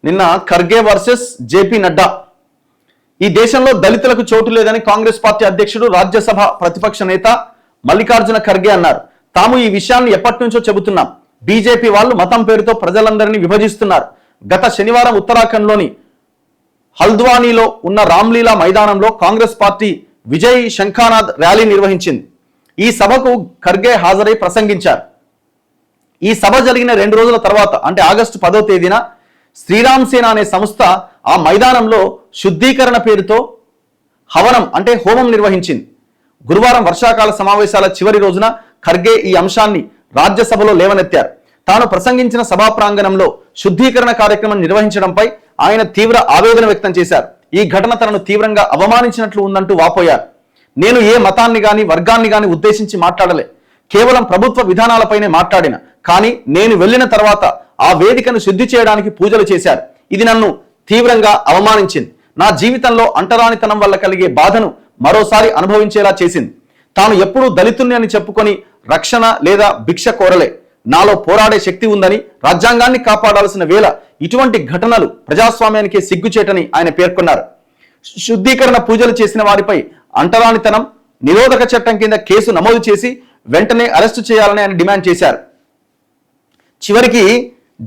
నిన్న Kharge versus JP Nadda. ఈ దేశంలో దళితులకు చోటు లేదని కాంగ్రెస్ పార్టీ అధ్యక్షుడు, రాజ్యసభ ప్రతిపక్ష నేత మల్లికార్జున ఖర్గే అన్నారు. తాము ఈ విషయాన్ని ఎప్పటి నుంచో చెబుతున్నాం. బీజేపీ వాళ్ళు మతం పేరుతో ప్రజలందరినీ విభజిస్తున్నారు. గత శనివారం ఉత్తరాఖండ్లోని హల్ద్వానీలో ఉన్న రామ్లీలా మైదానంలో కాంగ్రెస్ పార్టీ విజయ్ శంఖానాథ్ ర్యాలీ నిర్వహించింది. ఈ సభకు ఖర్గే హాజరై ప్రసంగించారు. ఈ సభ జరిగిన 2 రోజుల తర్వాత అంటే ఆగస్టు 10వ తేదీన శ్రీరామ్ సేన అనే సంస్థ ఆ మైదానంలో శుద్ధీకరణ పేరుతో హవనం అంటే హోమం నిర్వహించింది. గురువారం వర్షాకాల సమావేశాల చివరి రోజున ఖర్గే ఈ అంశాన్ని రాజ్యసభలో లేవనెత్తారు. తాను ప్రసంగించిన సభా ప్రాంగణంలో శుద్ధీకరణ కార్యక్రమం నిర్వహించడంపై ఆయన తీవ్ర ఆవేదన వ్యక్తం చేశారు. ఈ ఘటన తనను తీవ్రంగా అవమానించినట్లు ఉందంటూ వాపోయారు. నేను ఏ మతాన్ని గాని వర్గాన్ని గాని ఉద్దేశించి మాట్లాడలే, కేవలం ప్రభుత్వ విధానాలపైనే మాట్లాడిన. కానీ నేను వెళ్ళిన తర్వాత ఆ వేదికను శుద్ధి చేయడానికి పూజలు చేశారు. ఇది నన్ను తీవ్రంగా అవమానించింది. నా జీవితంలో అంటరానితనం వల్ల కలిగే బాధను మరోసారి అనుభవించేలా చేసింది. తాను ఎప్పుడూ దళితుణ్ణి అని చెప్పుకొని రక్షణ లేదా భిక్ష కోరలే. నాలో పోరాడే శక్తి ఉందని, రాజ్యాంగాన్ని కాపాడాల్సిన వేళ ఇటువంటి ఘటనలు ప్రజాస్వామ్యానికే సిగ్గుచేటని ఆయన పేర్కొన్నారు. శుద్ధీకరణ పూజలు చేసిన వారిపై అంటరానితనం నిరోధక చట్టం కింద కేసు నమోదు చేసి వెంటనే అరెస్టు చేయాలని ఆయన డిమాండ్ చేశారు. చివరికి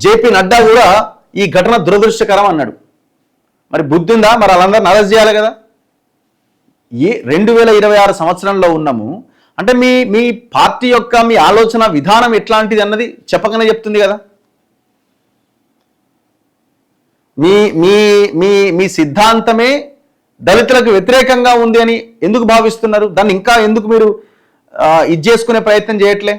జేపీ నడ్డా కూడా ఈ ఘటన దురదృష్టకరం అన్నాడు. మరి బుద్ధి ఉందా? మరి వాళ్ళందరినీ అరెస్ట్ చేయాలి కదా. 2026 సంవత్సరంలో ఉన్నాము అంటే మీ పార్టీ యొక్క మీ ఆలోచన విధానం ఎట్లాంటిది అన్నది చెప్పకనే చెప్తుంది కదా. మీ మీ మీ మీ సిద్ధాంతమే దళితులకు వ్యతిరేకంగా ఉంది అని ఎందుకు భావిస్తున్నారు? దాన్ని ఇంకా ఎందుకు మీరు ఇది చేసుకునే ప్రయత్నం చేయట్లే?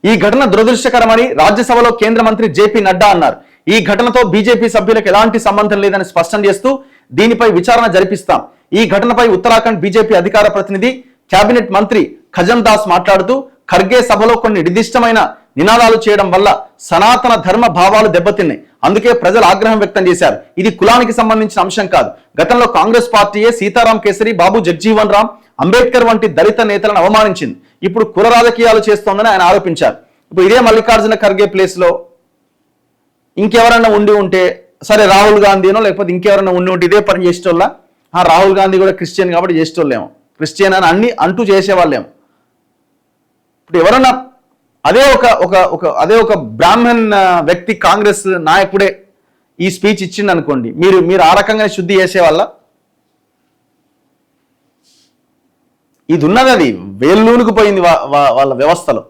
ఈ ఘటన దురదృష్టకరమని రాజ్యసభలో కేంద్ర మంత్రి జేపీ నడ్డా అన్నారు. ఈ ఘటనతో బీజేపీ సభ్యులకు ఎలాంటి సంబంధం లేదని స్పష్టం చేస్తూ దీనిపై విచారణ జరిపిస్తాం. ఈ ఘటనపై ఉత్తరాఖండ్ బీజేపీ అధికార ప్రతినిధి కేబినెట్ మంత్రి ఖజన్ దాస్ మాట్లాడుతూ ఖర్గే సభలో కొన్ని నిర్దిష్టమైన నినాదాలు చేయడం వల్ల సనాతన ధర్మ భావాలు దెబ్బతిన్నాయి. అందుకే ప్రజలు ఆగ్రహం వ్యక్తం చేశారు. ఇది కులానికి సంబంధించిన అంశం కాదు. గతంలో కాంగ్రెస్ పార్టీయే సీతారాం కేసరి, బాబు జగ్జీవన్ రామ్, అంబేద్కర్ వంటి దళిత నేతలను అవమానించింది. ఇప్పుడు కుల రాజకీయాలు చేస్తోందని ఆయన ఆరోపించారు. ఇప్పుడు ఇదే మల్లికార్జున ఖర్గే ప్లేస్ లో ఇంకెవరన్నా ఉండి ఉంటే, సరే రాహుల్ గాంధీనో లేకపోతే ఇంకెవరన్నా ఉండి ఉంటే ఇదే పని చేసేటోళ్ళ. రాహుల్ గాంధీ కూడా క్రిస్టియన్ కాబట్టి చేసేటోళ్ళేమో, క్రిస్టియన్ అని అన్ని అంటూ చేసేవాళ్ళేమో. ఇప్పుడు ఎవరన్నా అదే ఒక బ్రాహ్మణ్ వ్యక్తి కాంగ్రెస్ నాయకుడే ఈ స్పీచ్ ఇచ్చింది అనుకోండి, మీరు ఆ రకంగానే శుద్ధి చేసేవాళ్ళ? ఇది ఉన్నది, అది వేళ్ళూనుకు పోయింది వాళ్ళ వ్యవస్థలో.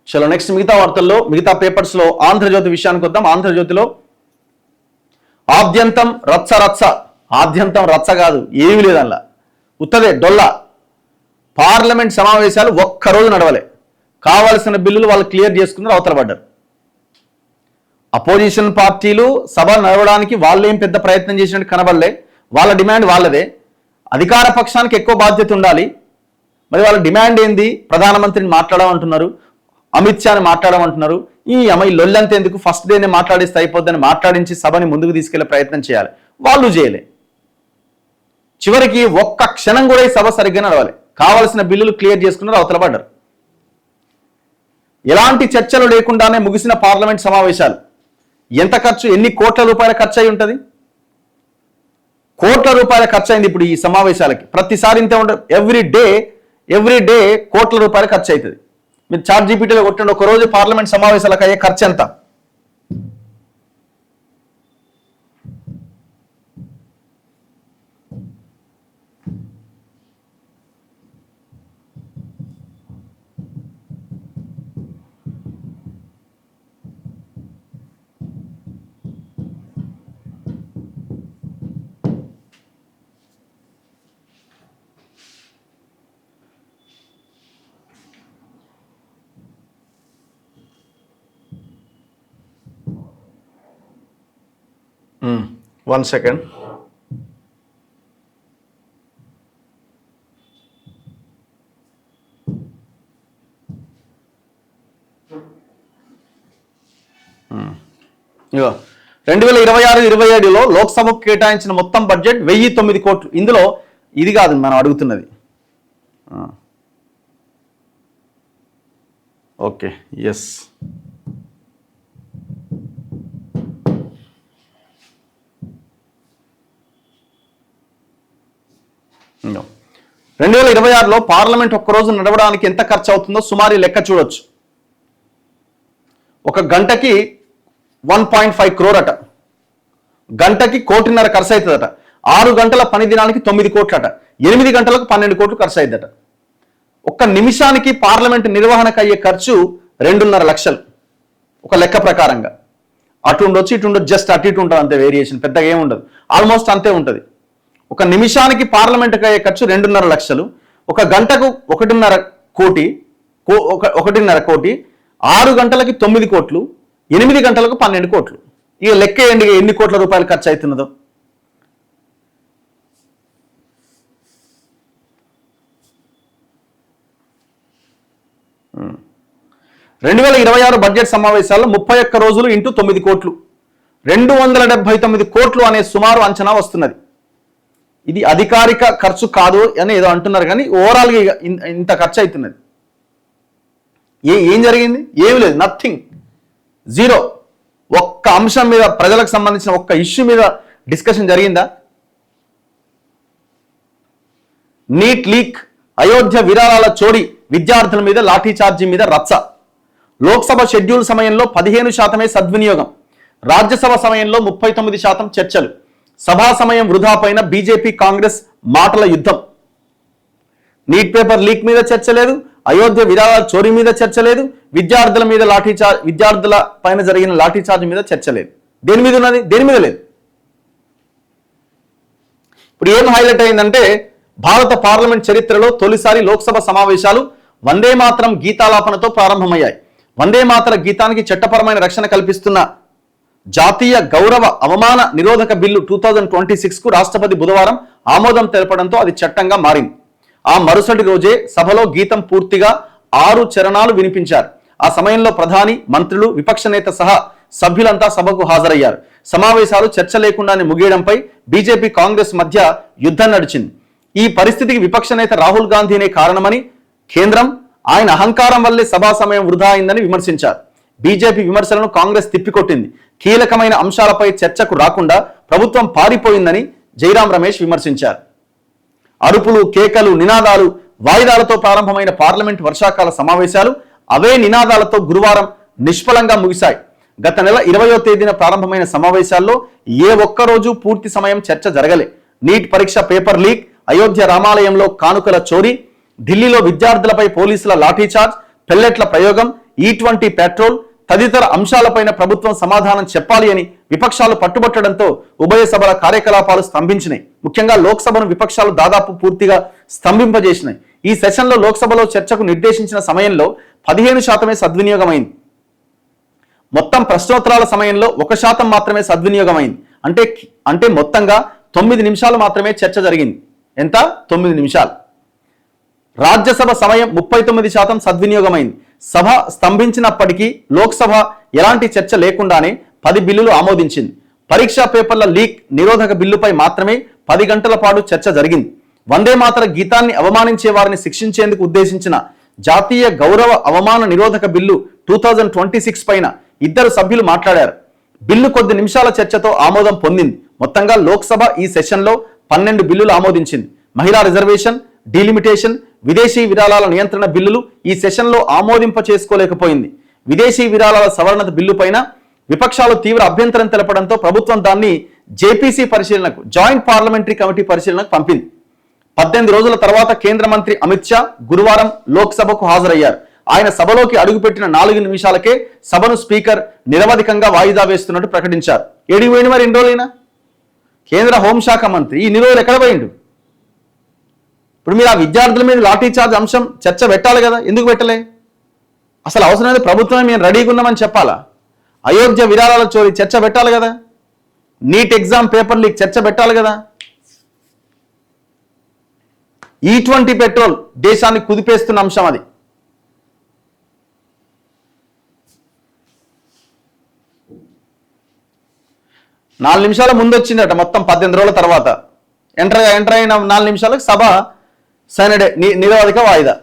చలో నెక్స్ట్ మిగతా వార్తల్లో, మిగతా పేపర్స్ లో ఆంధ్రజ్యోతి విషయానికి వద్దాం. ఆంధ్రజ్యోతిలో ఆద్యంతం రచ్చ రచ్చ, ఆద్యంతం రచ్చ కాదు, ఏమీ లేదు అందులో, ఉత్తదే డొల్ల. పార్లమెంట్ సమావేశాలు ఒక్కరోజు నడవలే, కావాల్సిన బిల్లులు వాళ్ళు క్లియర్ చేసుకున్నారు, అవతల పడ్డారు. అపోజిషన్ పార్టీలు సభ నడవడానికి వాళ్ళేం పెద్ద ప్రయత్నం చేసినట్టు కనబడలే. వాళ్ళ డిమాండ్ వాళ్ళదే. అధికార పక్షానికి ఎక్కువ బాధ్యత ఉండాలి. మరి వాళ్ళ డిమాండ్ ఏంది? ప్రధానమంత్రిని మాట్లాడమంటున్నారు, అమిత్ షాని మాట్లాడమంటున్నారు. ఈ అమ్మాయి లొల్లంత ఎందుకు, ఫస్ట్ డేనే మాట్లాడిస్తే అయిపోద్దని మాట్లాడించి సభని ముందుకు తీసుకెళ్లే ప్రయత్నం చేయాలి. వాళ్ళు చేయలే. చివరికి ఒక్క క్షణం కూడా ఈ సభ సరిగ్గా నడవాలి, కావాల్సిన బిల్లులు క్లియర్ చేసుకున్నారు, అవతల పడ్డారు. ఎలాంటి చర్చలు లేకుండానే ముగిసిన పార్లమెంట్ సమావేశాలు. ఎంత ఖర్చు, ఎన్ని కోట్ల రూపాయల ఖర్చు అయి ఉంటుంది? కోట్ల రూపాయల ఖర్చు అయింది ఇప్పుడు ఈ సమావేశాలకి. ప్రతిసారి ఇంతే ఉంటుంది. ఎవ్రీ డే కోట్ల రూపాయల ఖర్చు అవుతుంది. మీరు చాట్ జీపీటీలో కొట్టండి, ఒక రోజు పార్లమెంట్ సమావేశాలకు అయ్యే ఖర్చు ఎంత? One second. ఇగో 2026-27లో లోక్సభకు కేటాయించిన మొత్తం బడ్జెట్ 1009 కోట్లు. ఇందులో ఇది కాదు మనం అడుగుతున్నది, ఓకే, ఎస్. No. 2026లో పార్లమెంట్ ఒక్కరోజు నడవడానికి ఎంత ఖర్చు అవుతుందో సుమారు లెక్క చూడొచ్చు. ఒక గంటకి 1.5 crore అట, గంటకి 1.5 కోటి ఖర్చు అవుతుందట. 6 గంటల పని దినానికి 9 కోట్లట, 8 గంటలకు 12 కోట్లు ఖర్చు అవుతుందట. ఒక్క నిమిషానికి పార్లమెంట్ నిర్వహణకు అయ్యే ఖర్చు 2.5 లక్షలు ఒక లెక్క ప్రకారంగా. అటు ఉండొచ్చు, ఇటు ఉండొచ్చు, జస్ట్ అటు ఇటు ఉంటుంది అంతే, వేరియేషన్ పెద్దగా ఏమి ఉండదు, ఆల్మోస్ట్ అంతే ఉంటుంది. ఒక నిమిషానికి పార్లమెంట్కి అయ్యే ఖర్చు 2.5 లక్షలు, ఒక గంటకు 1.5 కోటి, 1.5 కోటి, 6 గంటలకి 9 కోట్లు, 8 గంటలకు 12 కోట్లు. ఇక లెక్క ఎన్ని కోట్ల రూపాయలు ఖర్చు అవుతున్నదో. Hmm. 2026 బడ్జెట్ సమావేశాల్లో 31 రోజులు ఇంటూ 9 కోట్లు, 279 కోట్లు అనే సుమారు అంచనా వస్తున్నది. ఇది అధికారిక ఖర్చు కాదు అని ఏదో అంటున్నారు, కానీ ఓవరాల్గా ఇంత ఖర్చు అవుతున్నది. ఏం జరిగింది? ఏమి లేదు, నథింగ్, జీరో. ఒక్క అంశం మీద, ప్రజలకు సంబంధించిన ఒక్క ఇష్యూ మీద డిస్కషన్ జరిగిందా? నీట్ లీక్, అయోధ్య విరాళాల చోరీ, విద్యార్థుల మీద లాఠీ చార్జీ మీద రచ్చ. లోక్సభ షెడ్యూల్ సమయంలో 15% సద్వినియోగం, రాజ్యసభ సమయంలో 39% చర్చలు. సభా సమయం వృధా పైన బీజేపీ కాంగ్రెస్ మాటల యుద్ధం. నీట్ పేపర్ లీక్ మీద చర్చ లేదు, అయోధ్య విరాళాల చోరీ మీద చర్చ లేదు, విద్యార్థుల పైన జరిగిన లాఠీ చార్జ్ మీద చర్చ లేదు. దేని మీద ఉన్నది? దేని మీద లేదు. ఇప్పుడు ఏం హైలైట్ అయిందంటే, భారత పార్లమెంట్ చరిత్రలో తొలిసారి లోక్సభ సమావేశాలు వందే మాతరం గీతాలాపనతో ప్రారంభమయ్యాయి. వందే మాతర గీతానికి చట్టపరమైన రక్షణ కల్పిస్తున్న జాతీయ గౌరవ అవమాన నిరోధక బిల్లు 2026కు రాష్ట్రపతి బుధవారం ఆమోదం తెలపడంతో అది చట్టంగా మారింది. ఆ మరుసటి రోజే సభలో గీతం పూర్తిగా 6 చరణాలు వినిపించారు. ఆ సమయంలో ప్రధాని, మంత్రులు, విపక్ష నేత సహా సభ్యులంతా సభకు హాజరయ్యారు. సమావేశాలు చర్చ లేకుండానే ముగియడంపై బీజేపీ కాంగ్రెస్ మధ్య యుద్ధం నడిచింది. ఈ పరిస్థితికి విపక్ష నేత రాహుల్ గాంధీనే కారణమని, కేంద్రం ఆయన అహంకారం వల్లే సభా సమయం వృధా అయిందని విమర్శించారు. బీజేపీ విమర్శలను కాంగ్రెస్ తిప్పికొట్టింది. కీలకమైన అంశాలపై చర్చకు రాకుండా ప్రభుత్వం పారిపోయిందని జైరాం రమేష్ విమర్శించారు. అరుపులు, కేకలు, నినాదాలు, వాయిదాలతో ప్రారంభమైన పార్లమెంట్ వర్షాకాల సమావేశాలు అవే నినాదాలతో గురువారం నిష్ఫలంగా ముగిశాయి. గత నెల 20వ తేదీన ప్రారంభమైన సమావేశాల్లో ఏ ఒక్కరోజు పూర్తి సమయం చర్చ జరగలే. నీట్ పరీక్ష పేపర్ లీక్, అయోధ్య రామాలయంలో కానుకల చోరీ, ఢిల్లీలో విద్యార్థులపై పోలీసుల లాఠీచార్జ్, పెల్లెట్ల ప్రయోగం, E20 పెట్రోల్ తదితర అంశాలపైన ప్రభుత్వం సమాధానం చెప్పాలి అని విపక్షాలు పట్టుబట్టడంతో ఉభయ సభల కార్యకలాపాలు స్తంభించినాయి. ముఖ్యంగా లోక్సభను విపక్షాలు దాదాపు పూర్తిగా స్తంభింపజేసినాయి. ఈ సెషన్లో లోక్సభలో చర్చకు నిర్దేశించిన సమయంలో 15% సద్వినియోగమైంది. మొత్తం ప్రశ్నోత్తరాల సమయంలో 1% మాత్రమే సద్వినియోగమైంది. అంటే మొత్తంగా 9 నిమిషాలు మాత్రమే చర్చ జరిగింది. ఎంత? 9 నిమిషాలు. రాజ్యసభ సమయం 39% సద్వినియోగమైంది. సభ స్తంభించినప్పటికీ లోక్సభ ఎలాంటి చర్చ లేకుండానే 10 బిల్లులు ఆమోదించింది. పరీక్షా పేపర్ల లీక్ నిరోధక బిల్లుపై మాత్రమే 10 గంటల పాటు చర్చ జరిగింది. వందే మాతర గీతాన్ని అవమానించే వారిని శిక్షించేందుకు ఉద్దేశించిన జాతీయ గౌరవ అవమాన నిరోధక బిల్లు 2026 పైన 2 సభ్యులు మాట్లాడారు. బిల్లు కొద్ది నిమిషాల చర్చతో ఆమోదం పొందింది. మొత్తంగా లోక్సభ ఈ సెషన్లో 12 బిల్లులు ఆమోదించింది. మహిళా రిజర్వేషన్, డీలిమిటేషన్, విదేశీ విరాళాల నియంత్రణ బిల్లులు ఈ సెషన్లో ఆమోదింప చేసుకోలేకపోయింది. విదేశీ విరాళాల సవరణ బిల్లు పైన విపక్షాలు తీవ్ర అభ్యంతరం తెలపడంతో ప్రభుత్వం దాన్ని జేపీసీ పరిశీలనకు, జాయింట్ పార్లమెంటరీ కమిటీ పరిశీలనకు పంపింది. 18 రోజుల తర్వాత కేంద్ర మంత్రి అమిత్ షా గురువారం లోక్సభకు హాజరయ్యారు. ఆయన సభలోకి అడుగుపెట్టిన 4 నిమిషాలకే సభను స్పీకర్ నిరవధికంగా వాయిదా వేస్తున్నట్టు ప్రకటించారు. ఏడికి పోయిన మరి 2 రోజులైనా కేంద్ర హోంశాఖ మంత్రి ఇన్ని రోజులు ఎక్కడ పోయిండు? ఇప్పుడు మీరు ఆ విద్యార్థుల మీద లాఠీ చార్జ్ అంశం చర్చ పెట్టాలి కదా, ఎందుకు పెట్టలే? అసలు అవసరమైతే ప్రభుత్వమే మేము రెడీగా ఉన్నామని చెప్పాలా? అయోధ్య విరాళాల చోరీ చర్చ పెట్టాలి కదా, నీట్ ఎగ్జామ్ పేపర్ లీక్ చర్చ పెట్టాలి కదా. E20 పెట్రోల్ దేశాన్ని కుదిపేస్తున్న అంశం అది. నాలుగు నిమిషాల ముందు వచ్చిందట మొత్తం 18 రోజుల తర్వాత ఎంటర్ అయిన 4 నిమిషాలకు సభ సైనడే నిరవధిక వాయిదా.